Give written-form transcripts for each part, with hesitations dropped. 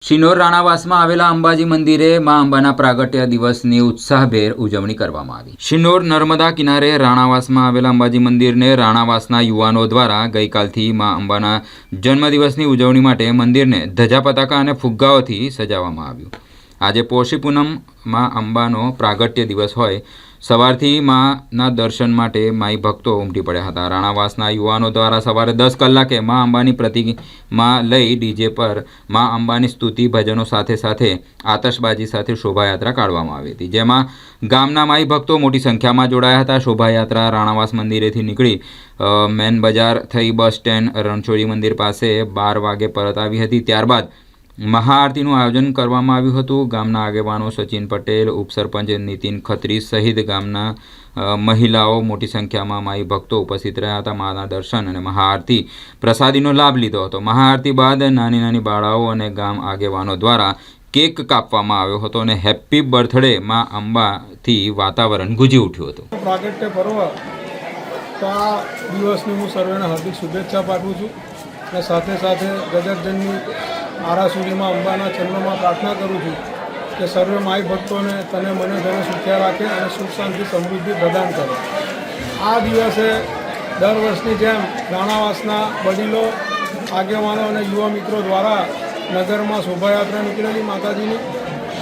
શિનોર રાણાવાસમાં આવેલા અંબાજી મંદિરે મા અંબાના પ્રાગટ્ય દિવસની ઉત્સાહભેર ઉજવણી કરવામાં આવી। શિનોર નર્મદા કિનારે રાણાવાસમાં આવેલા અંબાજી મંદિરને રાણાવાસના યુવાનો દ્વારા ગઈકાલથી મા અંબાના જન્મદિવસની ઉજવણી માટે મંદિરને ધજા પતાકા અને ફુગ્ગાઓથી સજાવવામાં આવ્યું। આજે પોષી પૂનમમાં અંબાનો પ્રાગટ્ય દિવસ હોય સવારથી માના દર્શન માટે માઈ ભક્તો ઉમટી પડ્યા હતા। રાણાવાસના યુવાનો દ્વારા સવારે 10 કલાકે મા અંબાની પ્રતિમા લઈ ડીજે પર મા અંબાની સ્તુતિ ભજનો સાથે સાથે આતશબાજી સાથે શોભાયાત્રા કાઢવામાં આવી હતી, જેમાં ગામના માઈ ભક્તો મોટી સંખ્યામાં જોડાયા હતા। શોભાયાત્રા રાણાવાસ મંદિરેથી નીકળી મેન બજાર થઈ બસ સ્ટેન્ડ રણછોડી મંદિર પાસે 12 વાગે પરત આવી હતી। ત્યારબાદ મહાઆરતીનું આયોજન કરવામાં આવ્યું હતું। ગામના આગેવાનો સચિન પટેલ, ઉપસરપંચ નીતિન ખત્રી સહિત ગામના મહિલાઓ મોટી સંખ્યામાં માઈ ભક્તો ઉપસ્થિત રહ્યા હતા। માના દર્શન અને મહાઆરતી પ્રસાદીનો લાભ લીધો હતો। મહાઆરતી બાદ નાની નાની બાળાઓ અને ગામ આગેવાનો દ્વારા કેક કાપવામાં આવ્યો હતો અને હેપી બર્થડે મા અંબાથી વાતાવરણ ગુંજી ઉઠ્યું હતું। પ્રાગટ્ય પર્વ તો આ દિવસની હું સર્વેને હાર્દિક શુભેચ્છા પાઠવું છું અને સાથે સાથે જગતજનની આરાસુરીમાં અંબાના ચરણોમાં પ્રાર્થના કરું છું કે સર્વે માઈ ભક્તોને તને મને ધને સુખ્યા રાખે અને સુખ શાંતિ સમૃદ્ધિ પ્રદાન કરે। આ દિવસે દર વર્ષની જેમ રાણાવાસના વડીલો, આગેવાનો અને યુવા મિત્રો દ્વારા નગરમાં શોભાયાત્રા નીકળેલી માતાજીની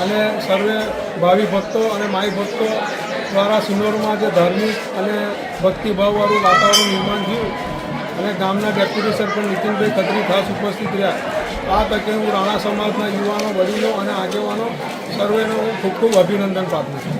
અને સર્વે ભાવિ ભક્તો અને માઈ ભક્તો દ્વારા સિનોરમાં જે ધાર્મિક અને ભક્તિભાવવાળું વાતાવરણ નિર્માણ થયું અને ગામના ડેપ્યુટી સરપંચ નીતિનભાઈ ખત્રી ખાસ ઉપસ્થિત રહ્યા। આ તકે હું રાણા સમાજના યુવાનો, વડીલો અને આગેવાનો સર્વેનો હું ખૂબ ખૂબ અભિનંદન પાઠવું છું।